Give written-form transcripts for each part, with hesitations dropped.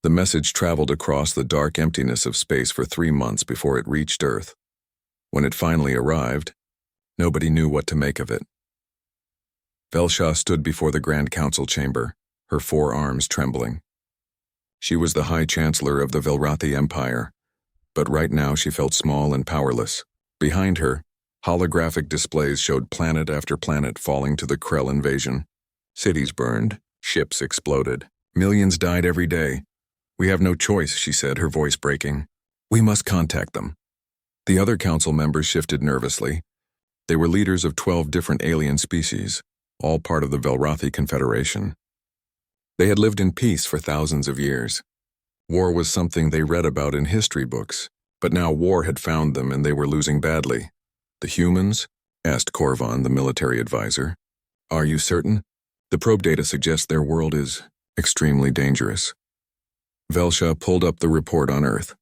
The message traveled across the dark emptiness of space for 3 months before it reached Earth. When it finally arrived, nobody knew what to make of it. Velsha stood before the Grand Council chamber, her 4 arms trembling. She was the High Chancellor of the Velrathi Empire, but right now she felt small and powerless. Behind her, holographic displays showed planet after planet falling to the Krell invasion. Cities burned, ships exploded, millions died every day. "We have no choice," she said, her voice breaking. "We must contact them." The other council members shifted nervously. They were leaders of 12 different alien species, all part of the Velrathi Confederation. They had lived in peace for thousands of years. War was something they read about in history books, but now war had found them and they were losing badly. "The humans?" asked Korvan, the military advisor. "Are you certain? The probe data suggests their world is extremely dangerous." Velsha pulled up the report on Earth.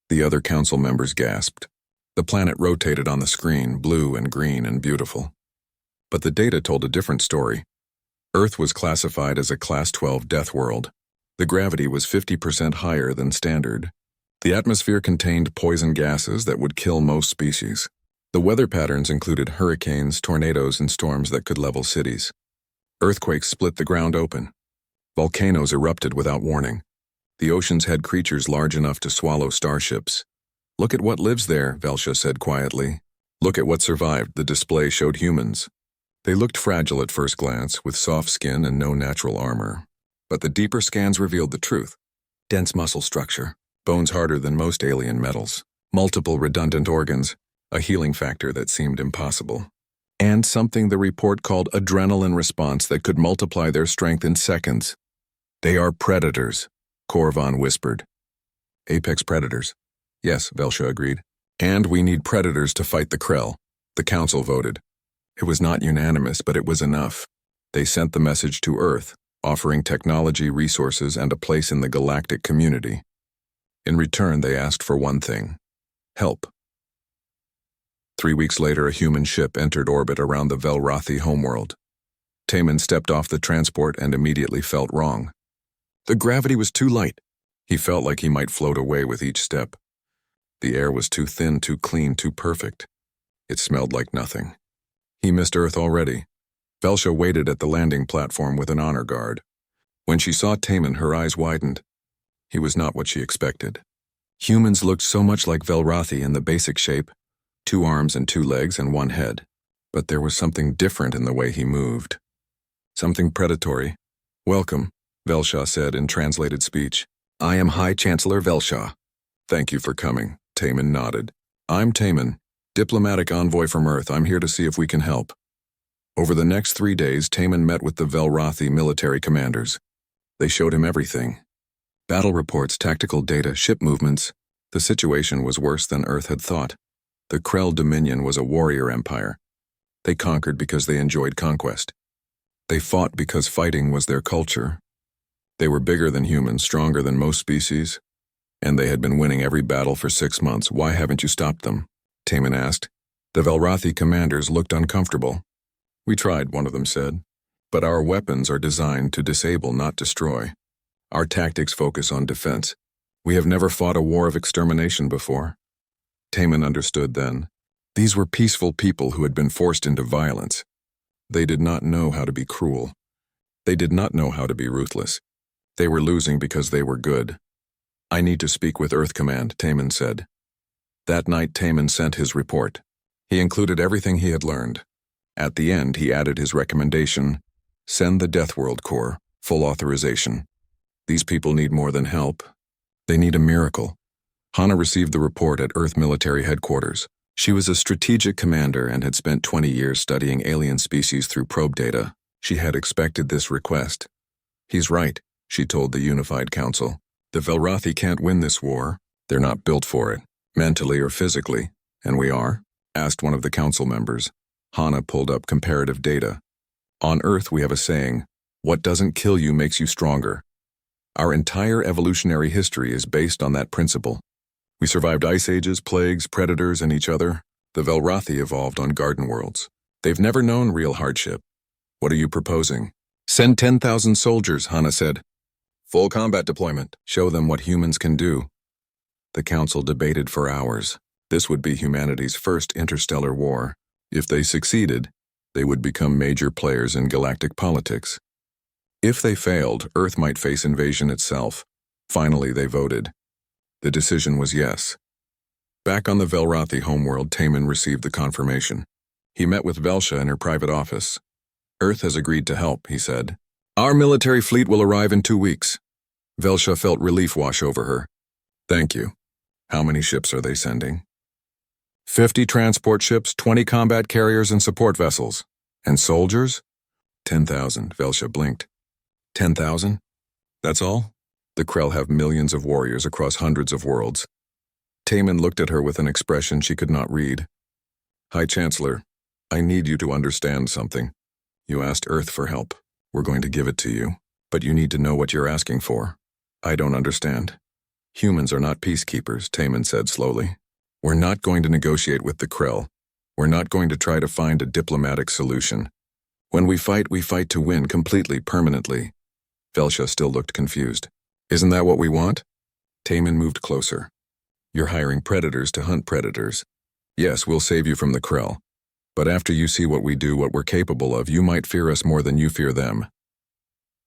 The other council members gasped. The planet rotated on the screen, blue and green and beautiful. But the data told a different story. Earth was classified as a Class 12 death world. The gravity was 50% higher than standard. The atmosphere contained poison gases that would kill most species. The weather patterns included hurricanes, tornadoes, and storms that could level cities. Earthquakes split the ground open. Volcanoes erupted without warning. The oceans had creatures large enough to swallow starships. "Look at what lives there," Velsha said quietly. "Look at what survived." The display showed humans. They looked fragile at first glance, with soft skin and no natural armor. But the deeper scans revealed the truth. Dense muscle structure, bones harder than most alien metals, multiple redundant organs, a healing factor that seemed impossible. And something the report called adrenaline response that could multiply their strength in seconds. "They are predators," Korvan whispered. "Apex predators." "Yes," Velsha agreed. "And we need predators to fight the Krell." The council voted. It was not unanimous, but it was enough. They sent the message to Earth, offering technology, resources, and a place in the galactic community. In return, they asked for one thing: help. 3 weeks later, a human ship entered orbit around the Velrathi homeworld. Taman stepped off the transport and immediately felt wrong. The gravity was too light. He felt like he might float away with each step. The air was too thin, too clean, too perfect. It smelled like nothing. He missed Earth already. Velsha waited at the landing platform with an honor guard. When she saw Taman, her eyes widened. He was not what she expected. Humans looked so much like Velrathi in the basic shape, 2 arms and 2 legs and 1 head. But there was something different in the way he moved. Something predatory. "Welcome," Velsha said in translated speech. "I am High Chancellor Velsha." "Thank you for coming," Taman nodded. "I'm Taman, diplomatic envoy from Earth. I'm here to see if we can help." Over the next 3 days, Taman met with the Velrathi military commanders. They showed him everything. Battle reports, tactical data, ship movements. The situation was worse than Earth had thought. The Krell Dominion was a warrior empire. They conquered because they enjoyed conquest. They fought because fighting was their culture. They were bigger than humans, stronger than most species, and they had been winning every battle for 6 months. "Why haven't you stopped them?" Taman asked. The Velrathi commanders looked uncomfortable. "We tried," one of them said, "but our weapons are designed to disable, not destroy. Our tactics focus on defense. We have never fought a war of extermination before." Taman understood then. These were peaceful people who had been forced into violence. They did not know how to be cruel. They did not know how to be ruthless. They were losing because they were good. "I need to speak with Earth Command," Taman said. That night, Taman sent his report. He included everything he had learned. At the end, he added his recommendation: send the Deathworld Corps, full authorization. These people need more than help. They need a miracle. Hana received the report at Earth Military Headquarters. She was a strategic commander and had spent 20 years studying alien species through probe data. She had expected this request. "He's right," she told the Unified Council. "The Velrathi can't win this war. They're not built for it, mentally or physically." "And we are?" asked one of the council members. Hana pulled up comparative data. "On Earth we have a saying, 'What doesn't kill you makes you stronger.' Our entire evolutionary history is based on that principle. We survived ice ages, plagues, predators, and each other. The Velrathi evolved on garden worlds. They've never known real hardship. What are you proposing?" "Send 10,000 soldiers," Hana said. Full combat deployment. Show them what humans can do. The council debated for hours. This would be humanity's first interstellar war. If they succeeded, they would become major players in galactic politics. If they failed, Earth might face invasion itself. Finally, they voted. The decision was yes. Back on the Velrathi homeworld, Taman received the confirmation. He met with Velsha in her private office. Earth has agreed to help, he said. Our military fleet will arrive in 2 weeks. Velsha felt relief wash over her. Thank you. How many ships are they sending? 50 transport ships, 20 combat carriers and support vessels. And soldiers? 10,000, Velsha blinked. 10,000? That's all? The Krell have millions of warriors across hundreds of worlds. Taman looked at her with an expression she could not read. High Chancellor, I need you to understand something. You asked Earth for help. We're going to give it to you, but you need to know what you're asking for. I don't understand. Humans are not peacekeepers, Taman said slowly. We're not going to negotiate with the Krell. We're not going to try to find a diplomatic solution. When we fight to win completely, permanently. Velsha still looked confused. Isn't that what we want? Taman moved closer. You're hiring predators to hunt predators. Yes, we'll save you from the Krell. But after you see what we do, what we're capable of, you might fear us more than you fear them.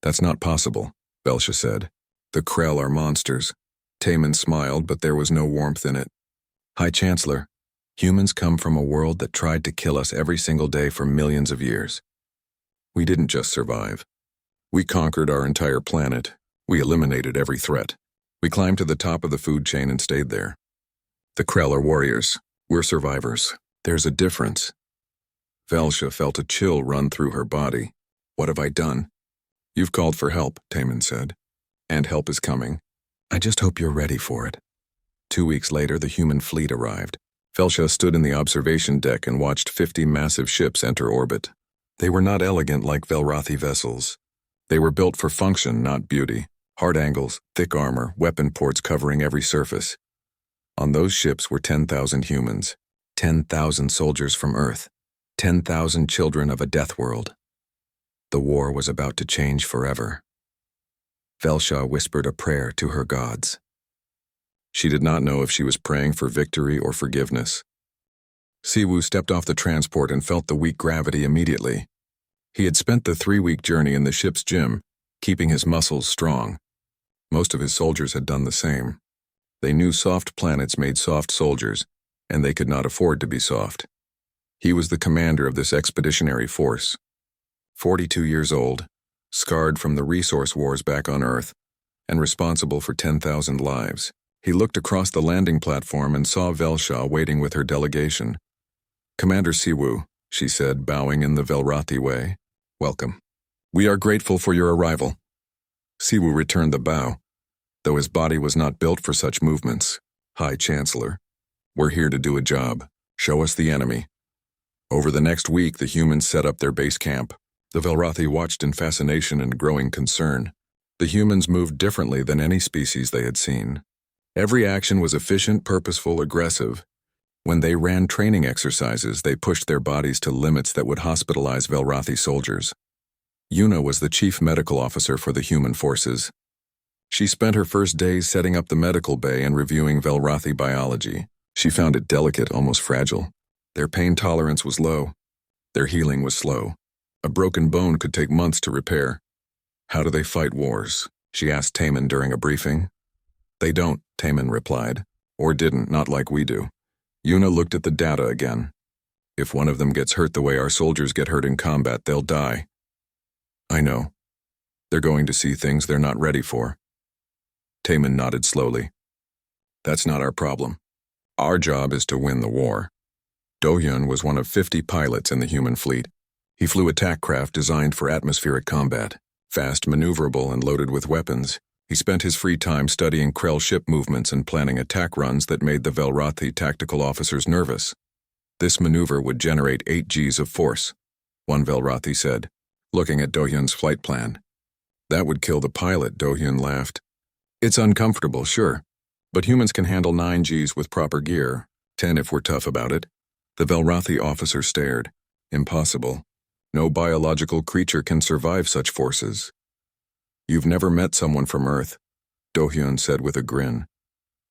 That's not possible, Velsha said. The Krell are monsters. Taman smiled, but there was no warmth in it. High Chancellor, humans come from a world that tried to kill us every single day for millions of years. We didn't just survive. We conquered our entire planet. We eliminated every threat. We climbed to the top of the food chain and stayed there. The Krell are warriors. We're survivors. There's a difference. Velsha felt a chill run through her body. What have I done? You've called for help, Taman said. And help is coming. I just hope you're ready for it. 2 weeks later, the human fleet arrived. Velsha stood in the observation deck and watched 50 massive ships enter orbit. They were not elegant like Velrathi vessels. They were built for function, not beauty. Hard angles, thick armor, weapon ports covering every surface. On those ships were 10,000 humans, 10,000 soldiers from Earth, 10,000 children of a death world. The war was about to change forever. Velsha whispered a prayer to her gods. She did not know if she was praying for victory or forgiveness. Siwu stepped off the transport and felt the weak gravity immediately. He had spent the 3-week journey in the ship's gym, keeping his muscles strong. Most of his soldiers had done the same. They knew soft planets made soft soldiers, and they could not afford to be soft. He was the commander of this expeditionary force. 42 years old, scarred from the resource wars back on Earth, and responsible for 10,000 lives. He looked across the landing platform and saw Velsha waiting with her delegation. Commander Siwu, she said, bowing in the Velrathi way. Welcome. We are grateful for your arrival. Siwu returned the bow, though his body was not built for such movements. High Chancellor, we're here to do a job. Show us the enemy. Over the next week, the humans set up their base camp. The Velrathi watched in fascination and growing concern. The humans moved differently than any species they had seen. Every action was efficient, purposeful, aggressive. When they ran training exercises, they pushed their bodies to limits that would hospitalize Velrathi soldiers. Yuna was the chief medical officer for the human forces. She spent her first days setting up the medical bay and reviewing Velrathi biology. She found it delicate, almost fragile. Their pain tolerance was low. Their healing was slow. A broken bone could take months to repair. How do they fight wars? She asked Taman during a briefing. They don't, Taman replied. Or didn't, not like we do. Yuna looked at the data again. If one of them gets hurt the way our soldiers get hurt in combat, they'll die. I know. They're going to see things they're not ready for. Taman nodded slowly. That's not our problem. Our job is to win the war. Do-hyun was one of 50 pilots in the human fleet. He flew attack craft designed for atmospheric combat, fast, maneuverable, and loaded with weapons. He spent his free time studying Krell ship movements and planning attack runs that made the Velrathi tactical officers nervous. This maneuver would generate 8 Gs of force, one Velrathi said, looking at Do-hyun's flight plan. That would kill the pilot, Do-hyun laughed. It's uncomfortable, sure, but humans can handle 9 Gs with proper gear, 10 if we're tough about it. The Velrathi officer stared. Impossible. No biological creature can survive such forces. You've never met someone from Earth, Do-hyun said with a grin.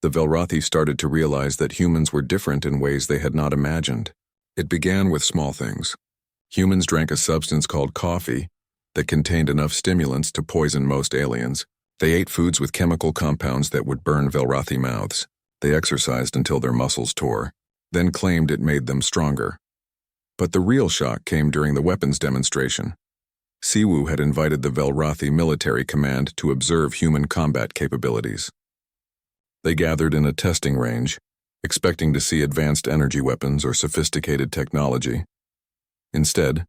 The Velrathi started to realize that humans were different in ways they had not imagined. It began with small things. Humans drank a substance called coffee that contained enough stimulants to poison most aliens. They ate foods with chemical compounds that would burn Velrathi mouths. They exercised until their muscles tore, then claimed it made them stronger. But the real shock came during the weapons demonstration. Siwoo had invited the Velrathi military command to observe human combat capabilities. They gathered in a testing range, expecting to see advanced energy weapons or sophisticated technology. Instead,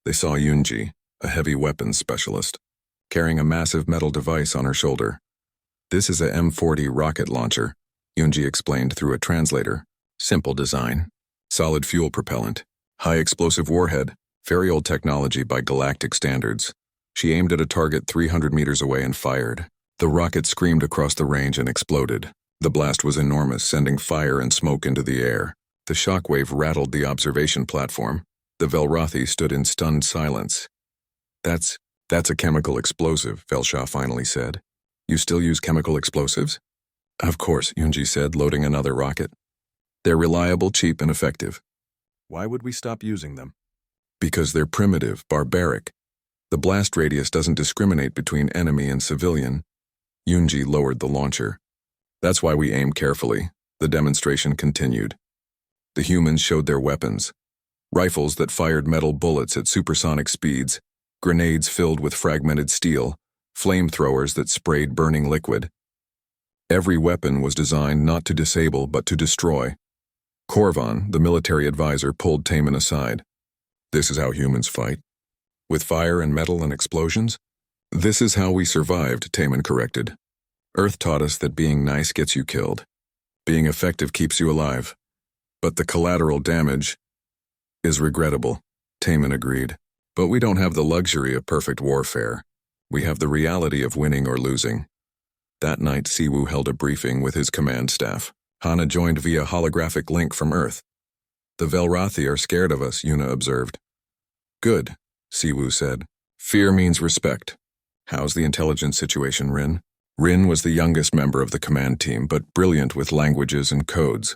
they saw Yoonji, a heavy weapons specialist, carrying a massive metal device on her shoulder. This is a M40 rocket launcher, Yoonji explained through a translator. Simple design. Solid fuel propellant. High explosive warhead. Very old technology by galactic standards. She aimed at a target 300 meters away and fired. The rocket screamed across the range and exploded. The blast was enormous, sending fire and smoke into the air. The shockwave rattled the observation platform. The Velrathi stood in stunned silence. That's a chemical explosive, Velsha finally said. You still use chemical explosives? Of course, Yoonji said, loading another rocket. They're reliable, cheap, and effective. Why would we stop using them? Because they're primitive, barbaric. The blast radius doesn't discriminate between enemy and civilian. Yoonji lowered the launcher. That's why we aim carefully. The demonstration continued. The humans showed their weapons. Rifles that fired metal bullets at supersonic speeds, grenades filled with fragmented steel, flamethrowers that sprayed burning liquid. Every weapon was designed not to disable but to destroy. Korvan, the military advisor, pulled Taemin aside. This is how humans fight. With fire and metal and explosions? This is how we survived, Taemin corrected. Earth taught us that being nice gets you killed. Being effective keeps you alive. But the collateral damage is regrettable, Taemin agreed. But we don't have the luxury of perfect warfare. We have the reality of winning or losing. That night, Siwoo held a briefing with his command staff. Hana joined via holographic link from Earth. The Velrathi are scared of us, Yuna observed. Good, Siwoo said. Fear means respect. How's the intelligence situation, Rin? Rin was the youngest member of the command team, but brilliant with languages and codes.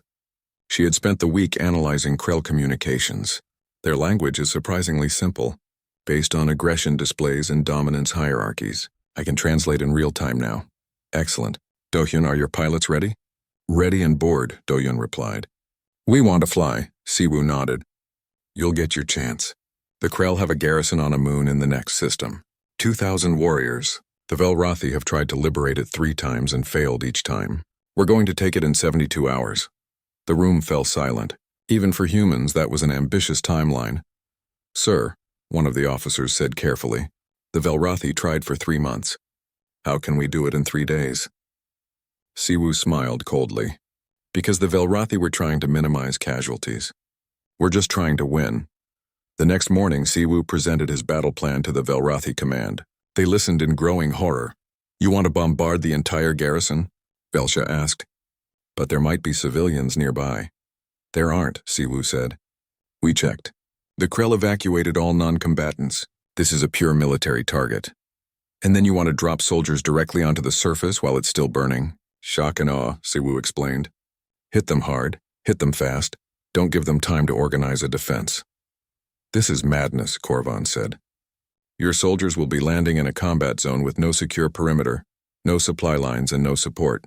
She had spent the week analyzing Krell communications. Their language is surprisingly simple, based on aggression displays and dominance hierarchies. I can translate in real time now. Excellent. Do-hyun, are your pilots ready? Ready and bored, Do-hyun replied. We want to fly, Siwoo nodded. You'll get your chance. The Krell have a garrison on a moon in the next system. 2,000 warriors. The Velrathi have tried to liberate it 3 times and failed each time. We're going to take it in 72 hours. The room fell silent. Even for humans, that was an ambitious timeline. Sir, one of the officers said carefully, the Velrathi tried for 3 months. How can we do it in 3 days? Siwoo smiled coldly. Because the Velrathi were trying to minimize casualties. We're just trying to win. The next morning, Siwoo presented his battle plan to the Velrathi command. They listened in growing horror. You want to bombard the entire garrison? Velsha asked. But there might be civilians nearby. There aren't, Siwoo said. We checked. The Krell evacuated all non-combatants. This is a pure military target. And then you want to drop soldiers directly onto the surface while it's still burning? Shock and awe, Siwoo explained. Hit them hard, hit them fast. Don't give them time to organize a defense. This is madness, Korvan said. Your soldiers will be landing in a combat zone with no secure perimeter, no supply lines, and no support.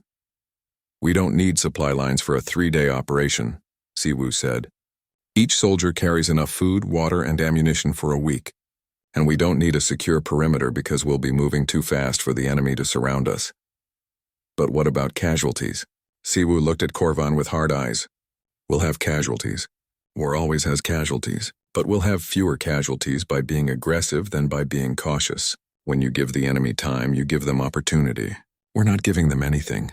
We don't need supply lines for a 3-day operation, Siwoo said. Each soldier carries enough food, water, and ammunition for a week. And we don't need a secure perimeter because we'll be moving too fast for the enemy to surround us. But what about casualties? Siwoo looked at Korvan with hard eyes. We'll have casualties. War always has casualties, but we'll have fewer casualties by being aggressive than by being cautious. When you give the enemy time, you give them opportunity. We're not giving them anything.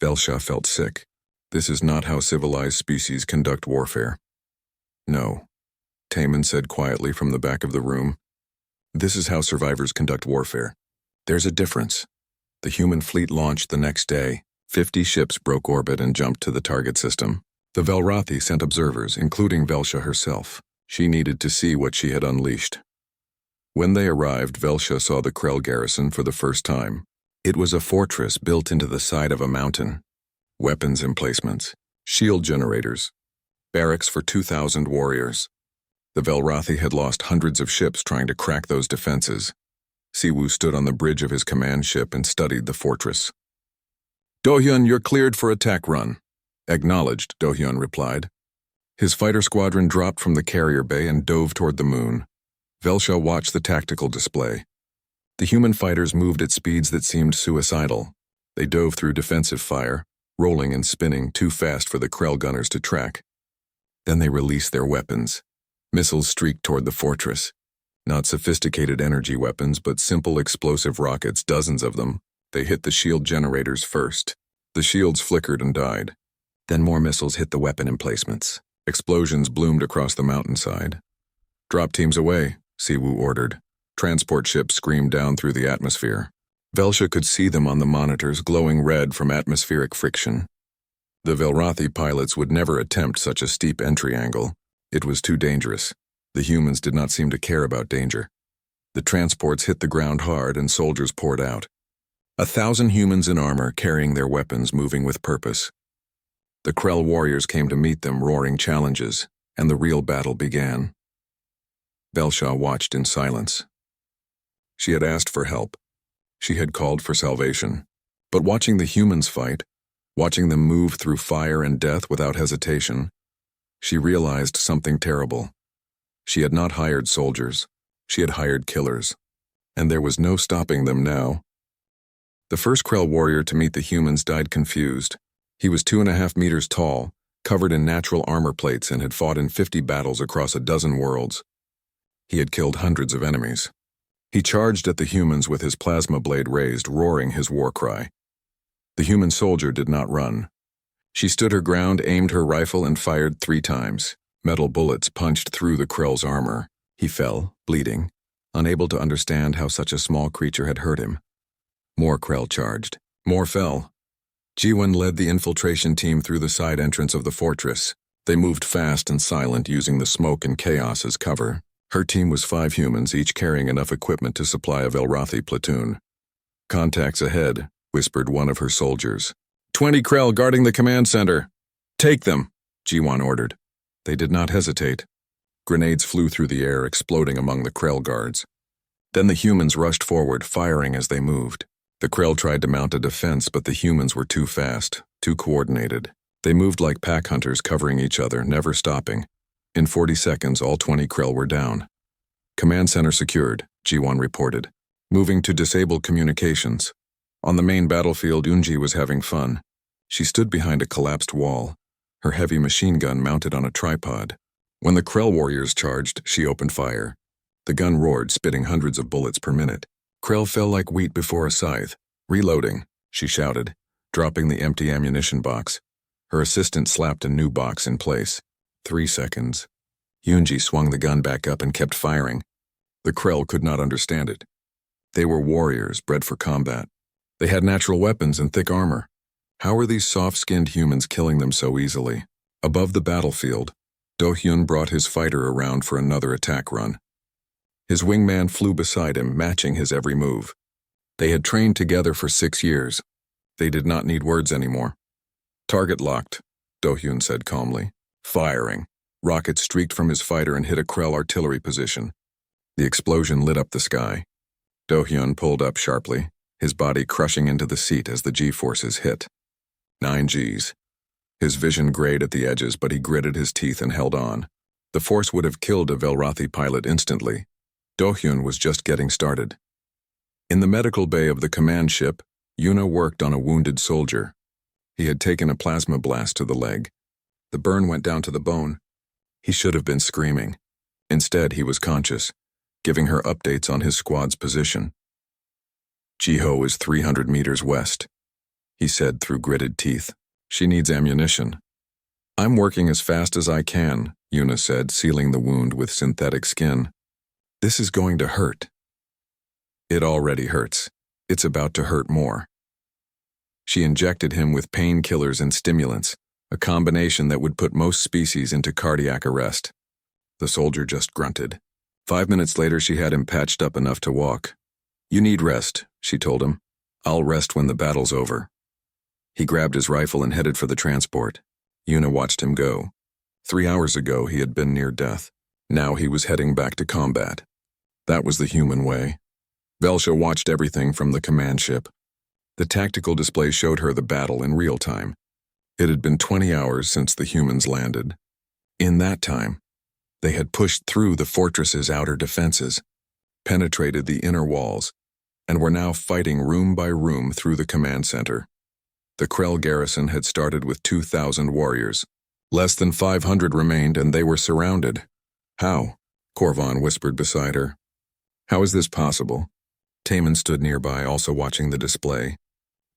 Velsha felt sick. This is not how civilized species conduct warfare. No, Taemin said quietly from the back of the room. This is how survivors conduct warfare. There's a difference. The human fleet launched the next day. 50 ships broke orbit and jumped to the target system. The Velrathi sent observers, including Velsha herself. She needed to see what she had unleashed. When they arrived, Velsha saw the Krell garrison for the first time. It was a fortress built into the side of a mountain. Weapons emplacements, shield generators, barracks for 2,000 warriors. The Velrathi had lost hundreds of ships trying to crack those defenses. Siwu stood on the bridge of his command ship and studied the fortress. "Dohyun, you're cleared for attack run." "Acknowledged," Dohyun replied. His fighter squadron dropped from the carrier bay and dove toward the moon. Velsha watched the tactical display. The human fighters moved at speeds that seemed suicidal. They dove through defensive fire, rolling and spinning too fast for the Krell gunners to track. Then they released their weapons. Missiles streaked toward the fortress. Not sophisticated energy weapons, but simple explosive rockets, dozens of them. They hit the shield generators first. The shields flickered and died. Then more missiles hit the weapon emplacements. Explosions bloomed across the mountainside. "Drop teams away," Siwu ordered. Transport ships screamed down through the atmosphere. Velsha could see them on the monitors, glowing red from atmospheric friction. The Velrathi pilots would never attempt such a steep entry angle. It was too dangerous. The humans did not seem to care about danger. The transports hit the ground hard and soldiers poured out. 1,000 humans in armor carrying their weapons, moving with purpose. The Krell warriors came to meet them, roaring challenges, and the real battle began. Velsha watched in silence. She had asked for help. She had called for salvation. But watching the humans fight, watching them move through fire and death without hesitation, she realized something terrible. She had not hired soldiers. She had hired killers. And there was no stopping them now. The first Krell warrior to meet the humans died confused. He was 2.5 meters tall, covered in natural armor plates, and had fought in 50 battles across a dozen worlds. He had killed hundreds of enemies. He charged at the humans with his plasma blade raised, roaring his war cry. The human soldier did not run. She stood her ground, aimed her rifle, and fired 3 times. Metal bullets punched through the Krell's armor. He fell, bleeding, unable to understand how such a small creature had hurt him. More Krell charged. More fell. Jiwon led the infiltration team through the side entrance of the fortress. They moved fast and silent, using the smoke and chaos as cover. Her team was 5 humans, each carrying enough equipment to supply a Velrathi platoon. "Contacts ahead," whispered one of her soldiers. 20 Krell guarding the command center. "Take them," Jiwon ordered. They did not hesitate. Grenades flew through the air, exploding among the Krell guards. Then the humans rushed forward, firing as they moved. The Krell tried to mount a defense, but the humans were too fast, too coordinated. They moved like pack hunters, covering each other, never stopping. In 40 seconds, all 20 Krell were down. "Command center secured," Jiwon reported. "Moving to disable communications." On the main battlefield, Unji was having fun. She stood behind a collapsed wall, her heavy machine gun mounted on a tripod. When the Krell warriors charged, she opened fire. The gun roared, spitting hundreds of bullets per minute. Krell fell like wheat before a scythe. "Reloading," she shouted, dropping the empty ammunition box. Her assistant slapped a new box in place. 3 seconds. Unji swung the gun back up and kept firing. The Krell could not understand it. They were warriors, bred for combat. They had natural weapons and thick armor. How were these soft-skinned humans killing them so easily? Above the battlefield, Do-hyun brought his fighter around for another attack run. His wingman flew beside him, matching his every move. They had trained together for 6 years. They did not need words anymore. "Target locked," Do-hyun said calmly. Firing. Rockets streaked from his fighter and hit a Krell artillery position. The explosion lit up the sky. Do-hyun pulled up sharply, his body crushing into the seat as the G-forces hit. 9 Gs. His vision grayed at the edges, but he gritted his teeth and held on. The force would have killed a Velrathi pilot instantly. Do-hyun was just getting started. In the medical bay of the command ship, Yuna worked on a wounded soldier. He had taken a plasma blast to the leg. The burn went down to the bone. He should have been screaming. Instead, he was conscious, giving her updates on his squad's position. "Jiho is 300 meters west," he said through gritted teeth. "She needs ammunition." "I'm working as fast as I can," Yuna said, sealing the wound with synthetic skin. "This is going to hurt." "It already hurts. It's about to hurt more." She injected him with painkillers and stimulants, a combination that would put most species into cardiac arrest. The soldier just grunted. 5 minutes later, she had him patched up enough to walk. "You need rest," she told him. "I'll rest when the battle's over." He grabbed his rifle and headed for the transport. Yuna watched him go. 3 hours ago, he had been near death. Now he was heading back to combat. That was the human way. Velsha watched everything from the command ship. The tactical display showed her the battle in real time. It had been 20 hours since the humans landed. In that time, they had pushed through the fortress's outer defenses, penetrated the inner walls, and were now fighting room by room through the command center. The Krell garrison had started with 2,000 warriors. Less than 500 remained, and they were surrounded. "How?" Korvan whispered beside her. "How is this possible?" Taman stood nearby, also watching the display.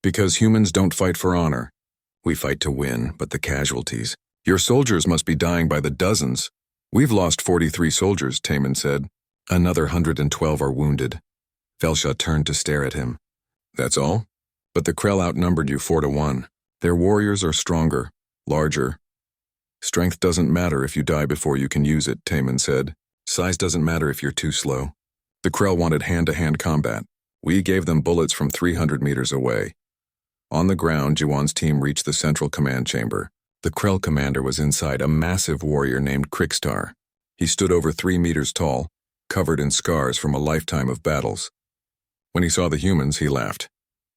"Because humans don't fight for honor. We fight to win, but the casualties. Your soldiers must be dying by the dozens." "We've lost 43 soldiers," Taman said. "Another 112 are wounded." Velsha turned to stare at him. "That's all? But the Krell outnumbered you 4-1. Their warriors are stronger, larger." "Strength doesn't matter if you die before you can use it," Taman said. "Size doesn't matter if you're too slow. The Krell wanted hand-to-hand combat. We gave them bullets from 300 meters away." On the ground, Jiwan's team reached the central command chamber. The Krell commander was inside, a massive warrior named Krikstar. He stood over 3 meters tall, covered in scars from a lifetime of battles. When he saw the humans, he laughed.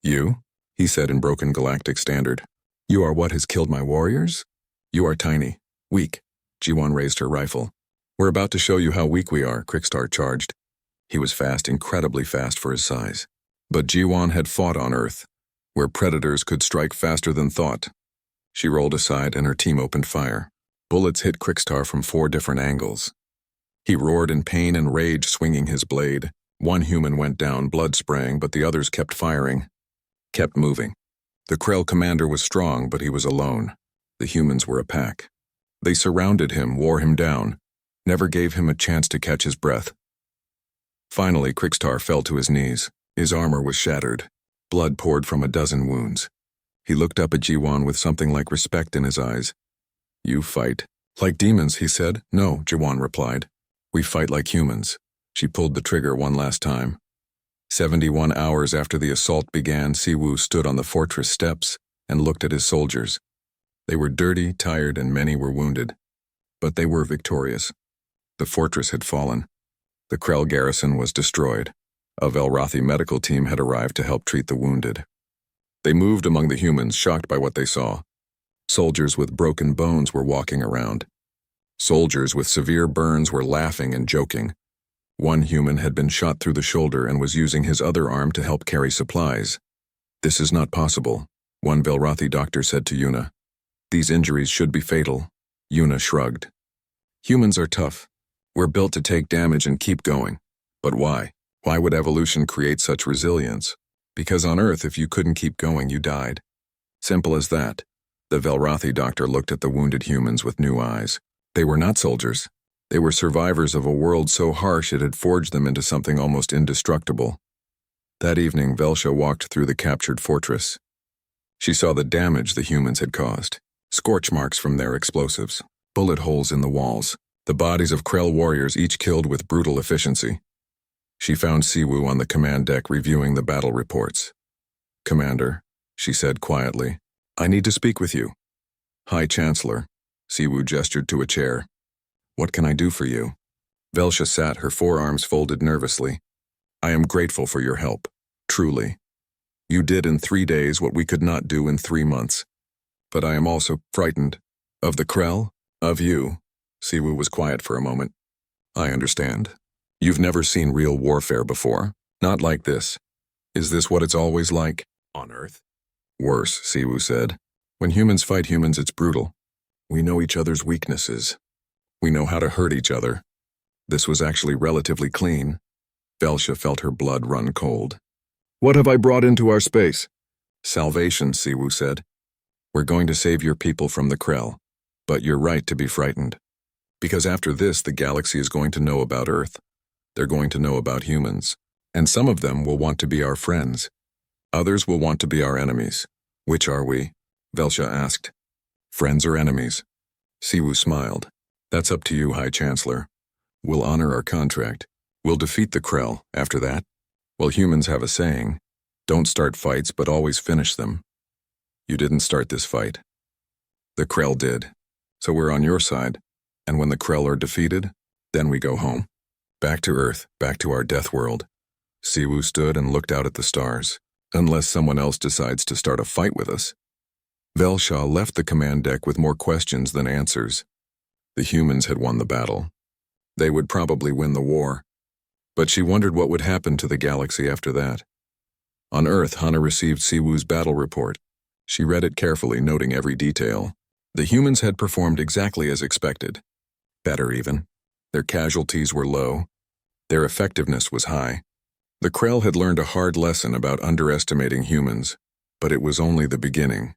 "You?" he said in broken Galactic Standard. "You are what has killed my warriors? You are tiny, weak." Jiwan raised her rifle. "We're about to show you how weak we are," Krikstar charged. He was fast, incredibly fast for his size. But Jiwan had fought on Earth, where predators could strike faster than thought. She rolled aside and her team opened fire. Bullets hit Krikstar from 4 different angles. He roared in pain and rage, swinging his blade. One human went down, blood spraying, but the others kept firing, kept moving. The Krell commander was strong, but he was alone. The humans were a pack. They surrounded him, wore him down, never gave him a chance to catch his breath. Finally, Krikstar fell to his knees. His armor was shattered. Blood poured from a dozen wounds. He looked up at Jiwan with something like respect in his eyes. "You fight like demons," he said. "No," Jiwan replied. "We fight like humans." She pulled the trigger one last time. 71 hours after the assault began, Siwu stood on the fortress steps and looked at his soldiers. They were dirty, tired, and many were wounded. But they were victorious. The fortress had fallen. The Krell garrison was destroyed. A Velrathi medical team had arrived to help treat the wounded. They moved among the humans, shocked by what they saw. Soldiers with broken bones were walking around. Soldiers with severe burns were laughing and joking. One human had been shot through the shoulder and was using his other arm to help carry supplies. "This is not possible," one Velrathi doctor said to Yuna. "These injuries should be fatal." Yuna shrugged. "Humans are tough. We're built to take damage and keep going. But why? Why would evolution create such resilience? Because on Earth, if you couldn't keep going, you died. Simple as that." The Velrathi doctor looked at the wounded humans with new eyes. They were not soldiers. They were survivors of a world so harsh it had forged them into something almost indestructible. That evening, Velsha walked through the captured fortress. She saw the damage the humans had caused. Scorch marks from their explosives, bullet holes in the walls, the bodies of Krell warriors each killed with brutal efficiency. She found Siwu on the command deck reviewing the battle reports. "Commander," she said quietly, "I need to speak with you." "High Chancellor," Siwu gestured to a chair. "What can I do for you?" Velsha sat, her forearms folded nervously. "I am grateful for your help, truly. You did in 3 days what we could not do in 3 months. But I am also frightened. Of the Krell? Of you." Siwu was quiet for a moment. "I understand. You've never seen real warfare before. Not like this. Is this what it's always like? On Earth?" "Worse," Siwu said. "When humans fight humans, it's brutal. We know each other's weaknesses. We know how to hurt each other. This was actually relatively clean." Velsha felt her blood run cold. "What have I brought into our space?" "Salvation," Siwu said. "We're going to save your people from the Krell. But you're right to be frightened. Because after this, the galaxy is going to know about Earth. They're going to know about humans. And some of them will want to be our friends. Others will want to be our enemies. Which are we?" Velsha asked. "Friends or enemies?" Siwu smiled. "That's up to you, High Chancellor. We'll honor our contract. We'll defeat the Krell after that. Well, humans have a saying, don't start fights but always finish them. You didn't start this fight. The Krell did. So we're on your side, and when the Krell are defeated, then we go home. Back to Earth, back to our death world. Siwu stood and looked out at the stars. Unless someone else decides to start a fight with us. Velshaw left the command deck with more questions than answers. The humans had won the battle. They would probably win the war. But she wondered what would happen to the galaxy after that. On Earth, Hana received Siwu's battle report. She read it carefully, noting every detail. The humans had performed exactly as expected. Better even. Their casualties were low. Their effectiveness was high. The Krell had learned a hard lesson about underestimating humans, but it was only the beginning.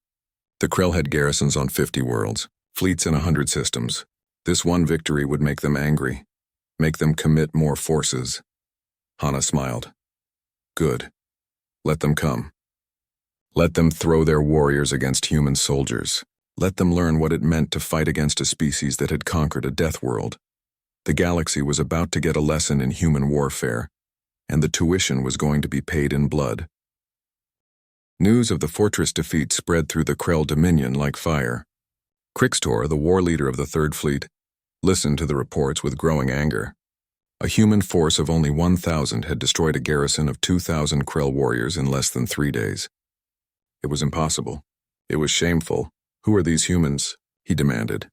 The Krell had garrisons on 50 worlds, fleets in 100 systems. This one victory would make them angry, make them commit more forces. Hana smiled. Good. Let them come. Let them throw their warriors against human soldiers. Let them learn what it meant to fight against a species that had conquered a death world. The galaxy was about to get a lesson in human warfare, and the tuition was going to be paid in blood. News of the fortress defeat spread through the Krell Dominion like fire. Krixtor, the war leader of the Third Fleet, listened to the reports with growing anger. A human force of only 1,000 had destroyed a garrison of 2,000 Krell warriors in less than 3 days. It was impossible. It was shameful. Who are these humans? He demanded.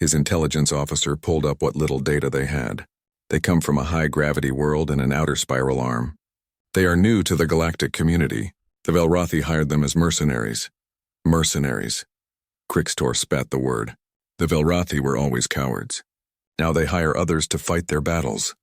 His intelligence officer pulled up what little data they had. They come from a high-gravity world and an outer spiral arm. They are new to the galactic community. The Velrothi hired them as mercenaries. Mercenaries. Krixtor spat the word. The Velrothi were always cowards. Now they hire others to fight their battles.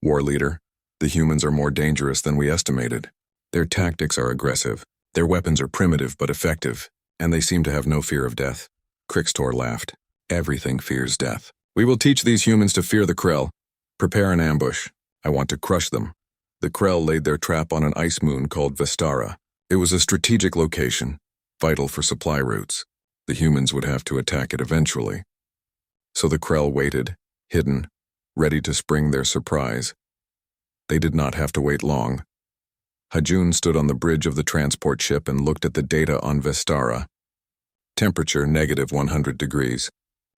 War leader, the humans are more dangerous than we estimated. Their tactics are aggressive. Their weapons are primitive but effective, and they seem to have no fear of death. Krixtor laughed. Everything fears death. We will teach these humans to fear the Krell. Prepare an ambush. I want to crush them. The Krell laid their trap on an ice moon called Vestara. It was a strategic location, vital for supply routes. The humans would have to attack it eventually. So the Krell waited, hidden, ready to spring their surprise. They did not have to wait long. Hajun stood on the bridge of the transport ship and looked at the data on Vestara. Temperature -100 degrees.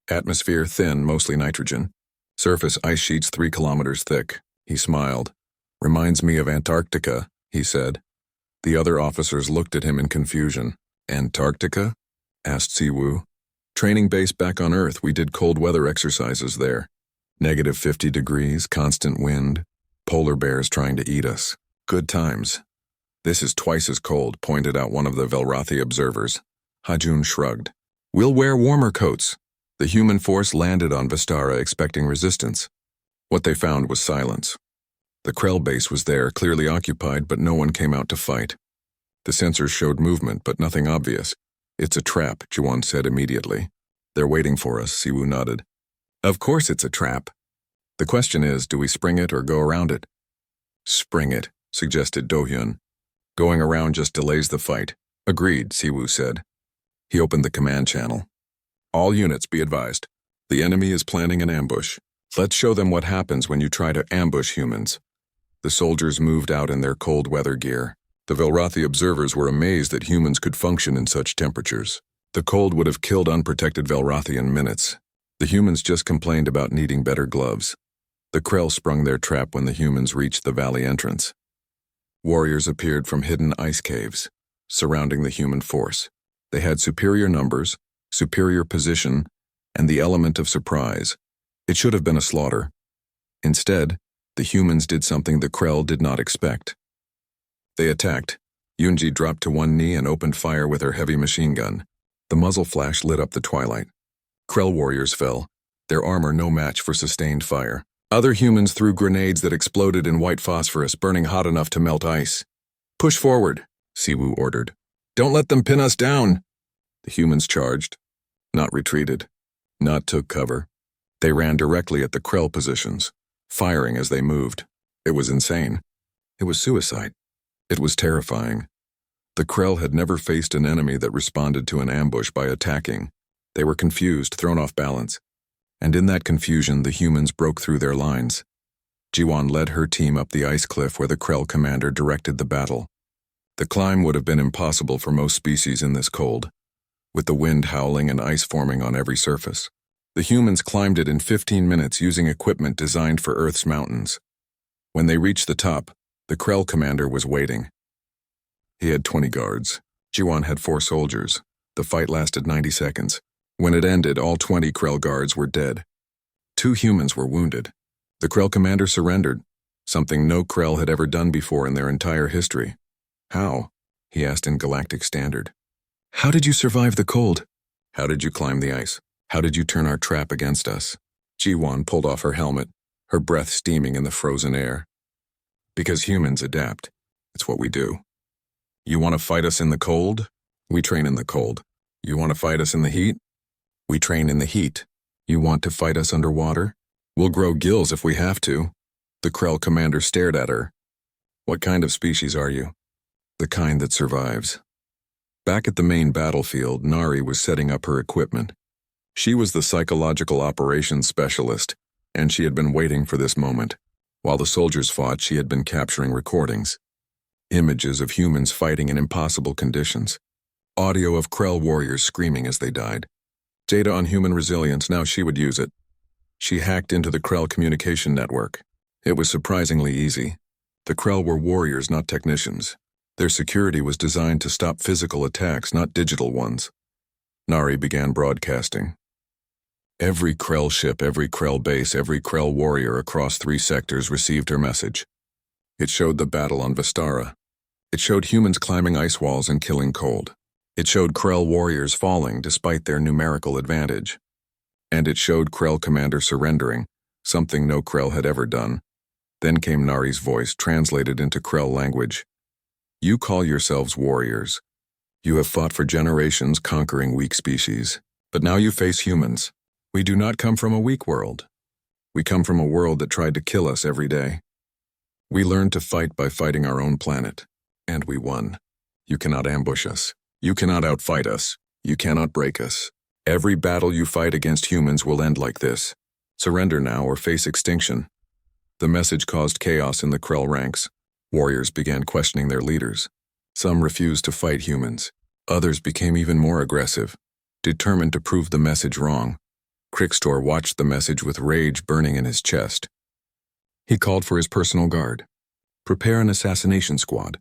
Atmosphere thin, mostly nitrogen. Surface ice sheets 3 kilometers thick. He smiled. Reminds me of Antarctica, he said. The other officers looked at him in confusion. Antarctica? Asked Siwu. Training base back on Earth, we did cold weather exercises there. -50 degrees, constant wind, polar bears trying to eat us. Good times. This is twice as cold, pointed out one of the Velrothi observers. Hajun shrugged. We'll wear warmer coats. The human force landed on Vestara expecting resistance. What they found was silence. The Krell base was there, clearly occupied, but no one came out to fight. The sensors showed movement, but nothing obvious. It's a trap, Juan said immediately. They're waiting for us, Siwu nodded. Of course it's a trap. The question is, do we spring it or go around it? Spring it, suggested Do-hyun. Going around just delays the fight. Agreed, Siwu said. He opened the command channel. All units be advised. The enemy is planning an ambush. Let's show them what happens when you try to ambush humans. The soldiers moved out in their cold weather gear. The Velrothi observers were amazed that humans could function in such temperatures. The cold would have killed unprotected Velrothi in minutes. The humans just complained about needing better gloves. The Krell sprung their trap when the humans reached the valley entrance. Warriors appeared from hidden ice caves, surrounding the human force. They had superior numbers, superior position, and the element of surprise. It should have been a slaughter. Instead, the humans did something the Krell did not expect. They attacked. Yunji dropped to one knee and opened fire with her heavy machine gun. The muzzle flash lit up the twilight. Krell warriors fell, their armor no match for sustained fire. Other humans threw grenades that exploded in white phosphorus, burning hot enough to melt ice. Push forward, Siwu ordered. Don't let them pin us down. The humans charged, not retreated, not took cover. They ran directly at the Krell positions, firing as they moved. It was insane. It was suicide. It was terrifying. The Krell had never faced an enemy that responded to an ambush by attacking. They were confused, thrown off balance. And in that confusion, the humans broke through their lines. Jiwan led her team up the ice cliff where the Krell commander directed the battle. The climb would have been impossible for most species in this cold, with the wind howling and ice forming on every surface. The humans climbed it in 15 minutes using equipment designed for Earth's mountains. When they reached the top, the Krell commander was waiting. He had 20 guards. Jiwan had 4 soldiers. The fight lasted 90 seconds. When it ended, all 20 Krell guards were dead. 2 humans were wounded. The Krell commander surrendered, something no Krell had ever done before in their entire history. How? He asked in Galactic Standard. How did you survive the cold? How did you climb the ice? How did you turn our trap against us? Jiwan pulled off her helmet, her breath steaming in the frozen air. Because humans adapt. It's what we do. You want to fight us in the cold? We train in the cold. You want to fight us in the heat? We train in the heat. You want to fight us underwater? We'll grow gills if we have to. The Krell commander stared at her. What kind of species are you? The kind that survives. Back at the main battlefield, Nari was setting up her equipment. She was the psychological operations specialist, and she had been waiting for this moment. While the soldiers fought, she had been capturing recordings. Images of humans fighting in impossible conditions. Audio of Krell warriors screaming as they died. Data on human resilience, now she would use it. She hacked into the Krell communication network. It was surprisingly easy. The Krell were warriors, not technicians. Their security was designed to stop physical attacks, not digital ones. Nari began broadcasting. Every Krell ship, every Krell base, every Krell warrior across 3 sectors received her message. It showed the battle on Vistara. It showed humans climbing ice walls and killing cold. It showed Krell warriors falling despite their numerical advantage. And it showed Krell commander surrendering, something no Krell had ever done. Then came Nari's voice, translated into Krell language. You call yourselves warriors. You have fought for generations conquering weak species, but now you face humans. We do not come from a weak world. We come from a world that tried to kill us every day. We learned to fight by fighting our own planet, and we won. You cannot ambush us. You cannot outfight us. You cannot break us. Every battle you fight against humans will end like this. Surrender now or face extinction. The message caused chaos in the Krell ranks. Warriors began questioning their leaders. Some refused to fight humans. Others became even more aggressive, determined to prove the message wrong. Crickstor watched the message with rage burning in his chest. He called for his personal guard. Prepare an assassination squad.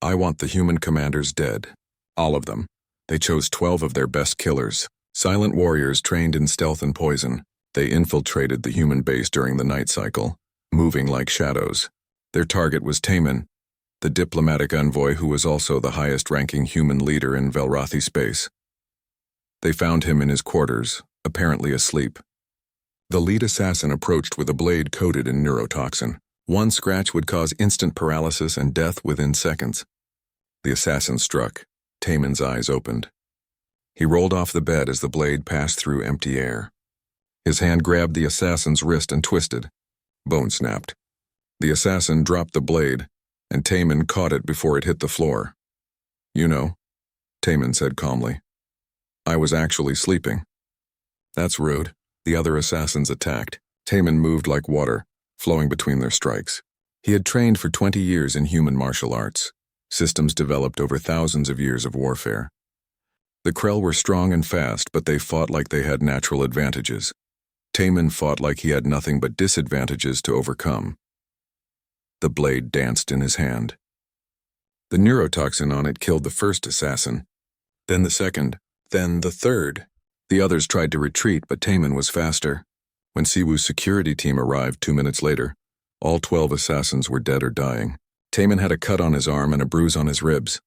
I want the human commanders dead. All of them. They chose 12 of their best killers. Silent warriors trained in stealth and poison. They infiltrated the human base during the night cycle, moving like shadows. Their target was Taman, the diplomatic envoy who was also the highest-ranking human leader in Velrathi space. They found him in his quarters, apparently asleep. The lead assassin approached with a blade coated in neurotoxin. One scratch would cause instant paralysis and death within seconds. The assassin struck. Taman's eyes opened. He rolled off the bed as the blade passed through empty air. His hand grabbed the assassin's wrist and twisted. Bone snapped. The assassin dropped the blade, and Taman caught it before it hit the floor. You know, Taman said calmly. I was actually sleeping. That's rude. The other assassins attacked. Taman moved like water, flowing between their strikes. He had trained for 20 years in human martial arts, systems developed over thousands of years of warfare. The Krell were strong and fast, but they fought like they had natural advantages. Taman fought like he had nothing but disadvantages to overcome. The blade danced in his hand. The neurotoxin on it killed the first assassin, then the second, then the third. The others tried to retreat, but Taman was faster. When Siwoo's security team arrived 2 minutes later, all 12 assassins were dead or dying. Taman had a cut on his arm and a bruise on his ribs.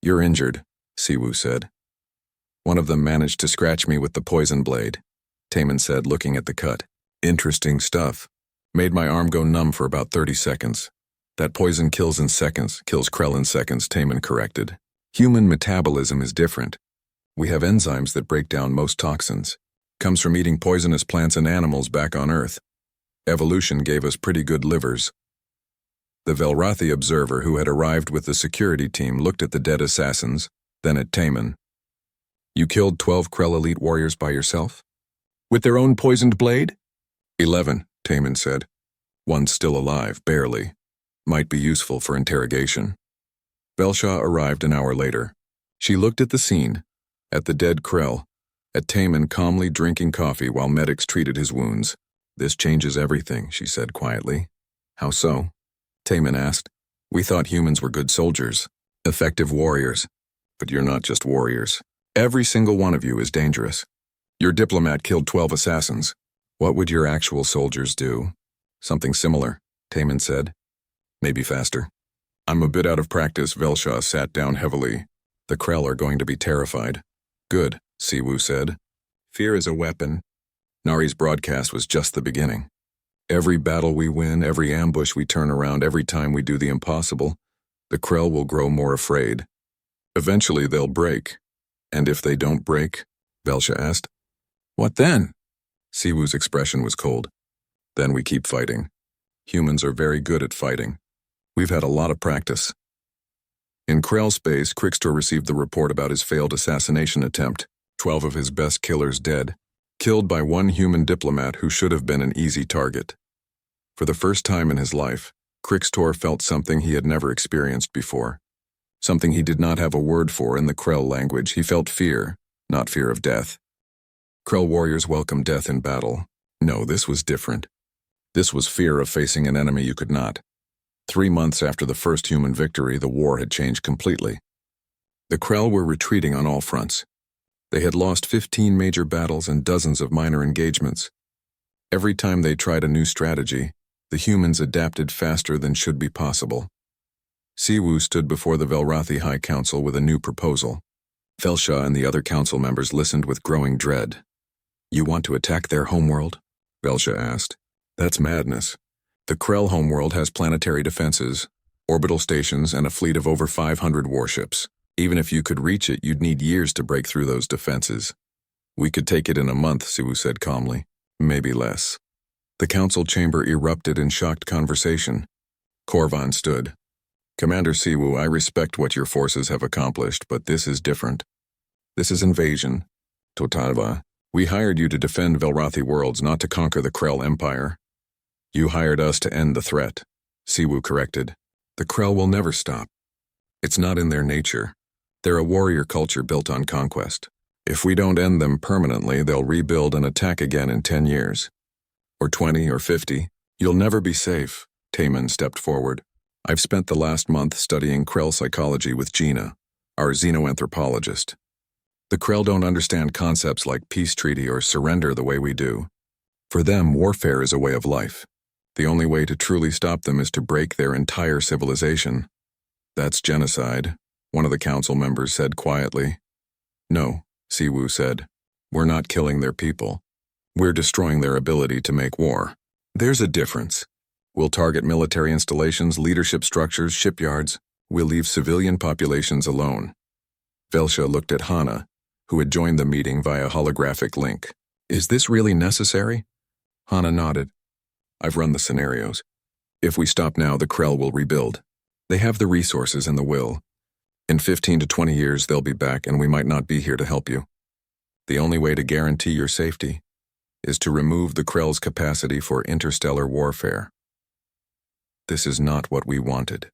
You're injured, Siwoo said. One of them managed to scratch me with the poison blade, Taman said, looking at the cut. Interesting stuff. Made my arm go numb for about 30 seconds. That poison kills in seconds, kills Krell in seconds, Taman corrected. Human metabolism is different. We have enzymes that break down most toxins. Comes from eating poisonous plants and animals back on Earth. Evolution gave us pretty good livers. The Velrathi observer who had arrived with the security team looked at the dead assassins, then at Taman. You killed 12 Krell elite warriors by yourself? With their own poisoned blade? 11, Taman said. One's still alive, barely. Might be useful for interrogation. Velsha arrived an hour later. She looked at the scene, at the dead Krell, at Taman calmly drinking coffee while medics treated his wounds. This changes everything, she said quietly. How so? Taman asked. We thought humans were good soldiers, effective warriors. But you're not just warriors. Every single one of you is dangerous. Your diplomat killed 12 assassins. What would your actual soldiers do? Something similar, Taman said. Maybe faster. I'm a bit out of practice. Velsha sat down heavily. The Krell are going to be terrified. Good, Siwu said. Fear is a weapon. Nari's broadcast was just the beginning. Every battle we win, every ambush we turn around, every time we do the impossible, the Krell will grow more afraid. Eventually they'll break. And if they don't break? Velsha asked. What then? Siwu's expression was cold. Then we keep fighting. Humans are very good at fighting. We've had a lot of practice. In Krell space, Krixtor received the report about his failed assassination attempt. 12 of his best killers dead. Killed by one human diplomat who should have been an easy target. For the first time in his life, Krixtor felt something he had never experienced before. Something he did not have a word for in the Krell language. He felt fear, not fear of death. Krell warriors welcome death in battle. No, this was different. This was fear of facing an enemy you could not. 3 months after the first human victory, the war had changed completely. The Krell were retreating on all fronts. They had lost 15 major battles and dozens of minor engagements. Every time they tried a new strategy, the humans adapted faster than should be possible. Siwu stood before the Velrathi High Council with a new proposal. Velsha and the other council members listened with growing dread. You want to attack their homeworld? Velsha asked. That's madness. The Krell homeworld has planetary defenses, orbital stations, and a fleet of over 500 warships. Even if you could reach it, you'd need years to break through those defenses. We could take it in a month, Siwu said calmly. Maybe less. The council chamber erupted in shocked conversation. Korvan stood. Commander Siwu, I respect what your forces have accomplished, but this is different. This is invasion. Totava, we hired you to defend Velrathi worlds, not to conquer the Krell Empire. You hired us to end the threat, Siwu corrected. The Krell will never stop. It's not in their nature. They're a warrior culture built on conquest. If we don't end them permanently, they'll rebuild and attack again in 10 years. Or 20 or 50. You'll never be safe, Taman stepped forward. I've spent the last month studying Krell psychology with Gina, our xenoanthropologist. The Krell don't understand concepts like peace treaty or surrender the way we do. For them, warfare is a way of life. The only way to truly stop them is to break their entire civilization. That's genocide, one of the council members said quietly. No, Siwu said. We're not killing their people. We're destroying their ability to make war. There's a difference. We'll target military installations, leadership structures, shipyards. We'll leave civilian populations alone. Velsha looked at Hana, who had joined the meeting via holographic link. Is this really necessary? Hana nodded. I've run the scenarios. If we stop now, the Krell will rebuild. They have the resources and the will. In 15 to 20 years, they'll be back and we might not be here to help you. The only way to guarantee your safety is to remove the Krell's capacity for interstellar warfare. This is not what we wanted,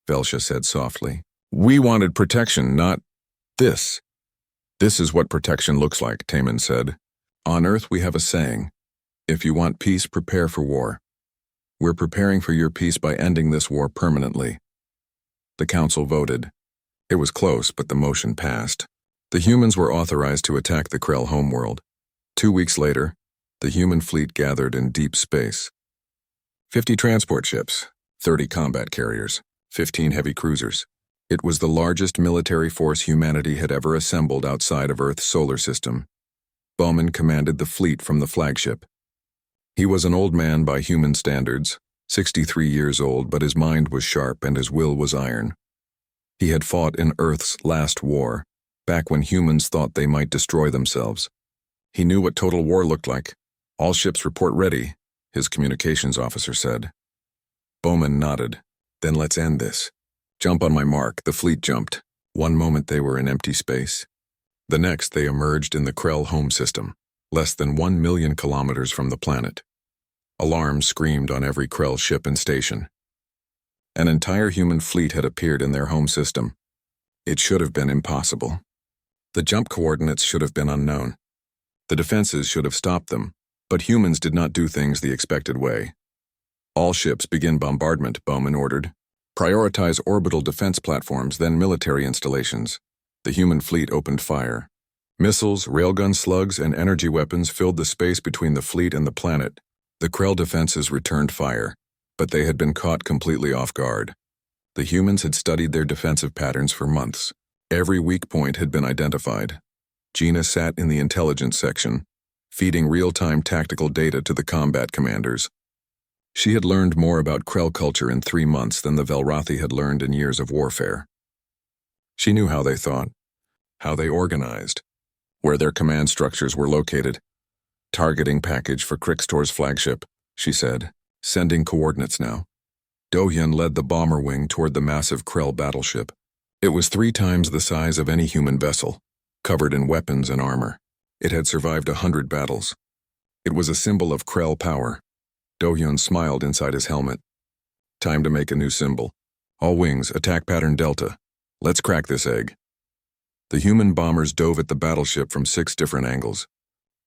Velsha said softly. We wanted protection, not this. This is what protection looks like, Taman said. On Earth we have a saying, if you want peace, prepare for war. We're preparing for your peace by ending this war permanently. The council voted. It was close, but the motion passed. The humans were authorized to attack the Krell homeworld. 2 weeks later, the human fleet gathered in deep space. 50 transport ships, 30 combat carriers, 15 heavy cruisers. It was the largest military force humanity had ever assembled outside of Earth's solar system. Bowman commanded the fleet from the flagship. He was an old man by human standards, 63 years old, but his mind was sharp and his will was iron. He had fought in Earth's last war, back when humans thought they might destroy themselves. He knew what total war looked like. All ships report ready, his communications officer said. Bowman nodded. Then let's end this. Jump on my mark. The fleet jumped. One moment they were in empty space. The next they emerged in the Krell home system. less than 1 million kilometers from the planet. Alarms screamed on every Krell ship and station. An entire human fleet had appeared in their home system. It should have been impossible. The jump coordinates should have been unknown. The defenses should have stopped them, but humans did not do things the expected way. All ships begin bombardment, Bowman ordered. Prioritize orbital defense platforms, then military installations. The human fleet opened fire. Missiles, railgun slugs, and energy weapons filled the space between the fleet and the planet. The Krell defenses returned fire, but they had been caught completely off guard. The humans had studied their defensive patterns for months. Every weak point had been identified. Gina sat in the intelligence section, feeding real-time tactical data to the combat commanders. She had learned more about Krell culture in 3 months than the Velrathi had learned in years of warfare. She knew how they thought, how they organized, where their command structures were located. Targeting package for Krixtor's flagship, she said, sending coordinates now. Dohyun led the bomber wing toward the massive Krell battleship. It was 3 times the size of any human vessel, covered in weapons and armor. It had survived 100 battles. It was a symbol of Krell power. Dohyun smiled inside his helmet. Time to make a new symbol. All wings, attack pattern Delta. Let's crack this egg. The human bombers dove at the battleship from 6 different angles.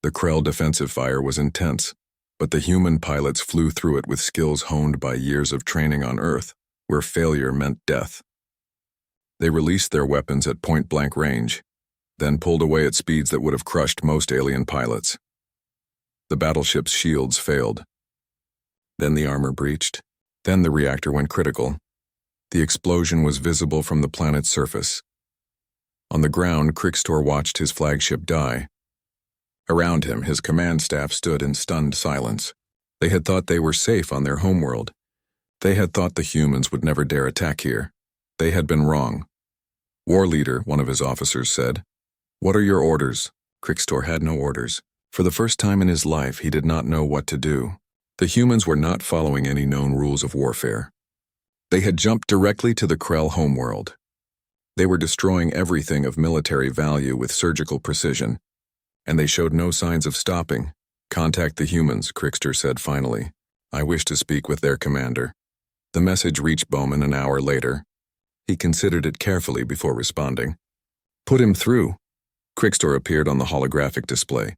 The Krell defensive fire was intense, but the human pilots flew through it with skills honed by years of training on Earth, where failure meant death. They released their weapons at point-blank range, then pulled away at speeds that would have crushed most alien pilots. The battleship's shields failed. Then the armor breached. Then the reactor went critical. The explosion was visible from the planet's surface. On the ground, Krixtor watched his flagship die. Around him, his command staff stood in stunned silence. They had thought they were safe on their homeworld. They had thought the humans would never dare attack here. They had been wrong. War leader, one of his officers said. What are your orders? Krixtor had no orders. For the first time in his life, he did not know what to do. The humans were not following any known rules of warfare. They had jumped directly to the Krell homeworld. They were destroying everything of military value with surgical precision, and they showed no signs of stopping. Contact the humans, Krixtor said finally. I wish to speak with their commander. The message reached Bowman an hour later. He considered it carefully before responding. Put him through. Krixtor appeared on the holographic display.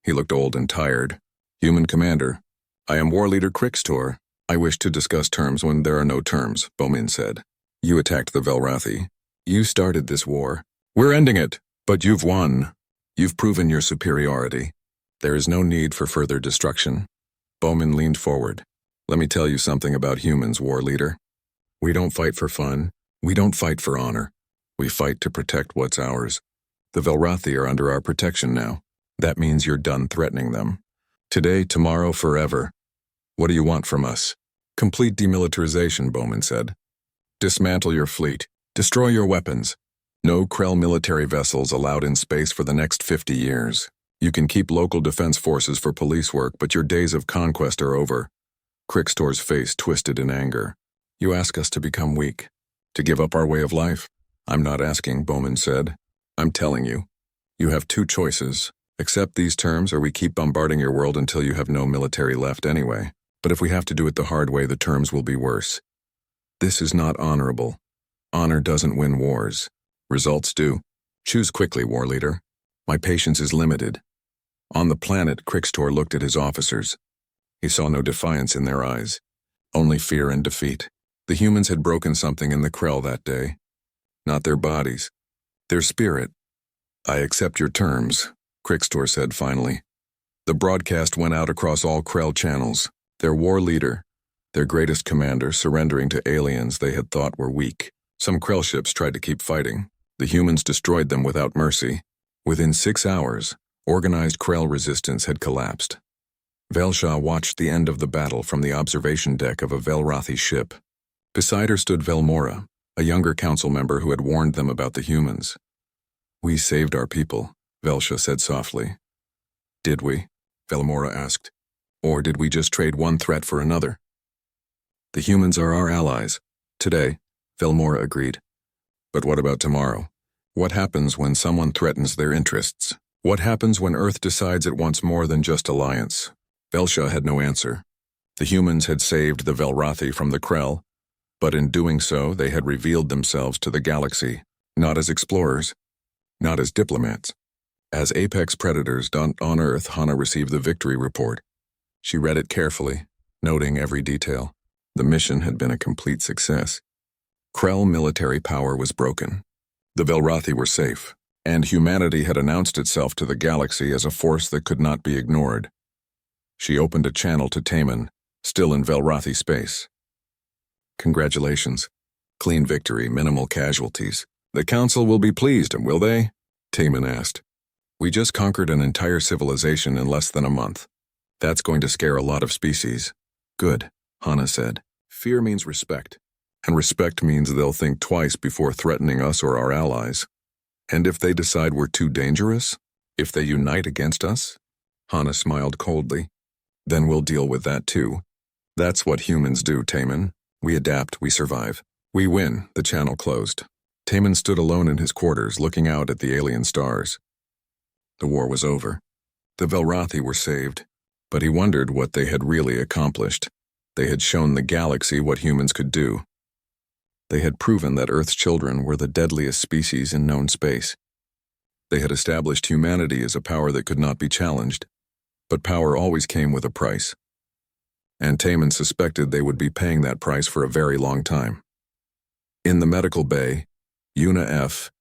He looked old and tired. Human commander. I am War Leader Krixtor. I wish to discuss terms when there are no terms, Bowman said. You attacked the Velrathi. You started this war. We're ending it, but you've won. You've proven your superiority. There is no need for further destruction. Bowman leaned forward. Let me tell you something about humans, War Leader. We don't fight for fun. We don't fight for honor. We fight to protect what's ours. The Velrathi are under our protection now. That means you're done threatening them. Today, tomorrow, forever. What do you want from us? Complete demilitarization, Bowman said. Dismantle your fleet. Destroy your weapons. No Krell military vessels allowed in space for the next 50 years. You can keep local defense forces for police work, but your days of conquest are over. Krixtor's face twisted in anger. You ask us to become weak, to give up our way of life? I'm not asking, Bowman said. I'm telling you. You have 2 choices. Accept these terms or we keep bombarding your world until you have no military left anyway. But if we have to do it the hard way, the terms will be worse. This is not honorable. Honor doesn't win wars. Results do. Choose quickly, War Leader. My patience is limited. On the planet, Krixtor looked at his officers. He saw no defiance in their eyes, only fear and defeat. The humans had broken something in the Krell that day. Not their bodies, their spirit. I accept your terms, Krixtor said finally. The broadcast went out across all Krell channels. Their war leader, their greatest commander, surrendering to aliens they had thought were weak. Some Krell ships tried to keep fighting. The humans destroyed them without mercy. Within 6 hours, organized Krell resistance had collapsed. Velsha watched the end of the battle from the observation deck of a Velrathi ship. Beside her stood Velmora, a younger council member who had warned them about the humans. We saved our people, Velsha said softly. Did we? Velmora asked. Or did we just trade one threat for another? The humans are our allies. Today, Velmora agreed. But what about tomorrow? What happens when someone threatens their interests? What happens when Earth decides it wants more than just alliance? Velsha had no answer. The humans had saved the Velrathi from the Krell, but in doing so they had revealed themselves to the galaxy, not as explorers, not as diplomats. As apex predators on Earth, Hana received the victory report. She read it carefully, noting every detail. The mission had been a complete success. Krell military power was broken. The Velrathi were safe, and humanity had announced itself to the galaxy as a force that could not be ignored. She opened a channel to Taman, still in Velrathi space. Congratulations. Clean victory, minimal casualties. The Council will be pleased, will they? Taman asked. We just conquered an entire civilization in less than a month. That's going to scare a lot of species. Good, Hana said. Fear means respect, and respect means they'll think twice before threatening us or our allies. And if they decide we're too dangerous? If they unite against us? Hana smiled coldly. Then we'll deal with that too. That's what humans do, Taman. We adapt, we survive. We win. The channel closed. Taman stood alone in his quarters, looking out at the alien stars. The war was over. The Velrathi were saved, but he wondered what they had really accomplished. They had shown the galaxy what humans could do. They had proven that Earth's children were the deadliest species in known space. They had established humanity as a power that could not be challenged, but power always came with a price. And Taman suspected they would be paying that price for a very long time. In the medical bay, Una F.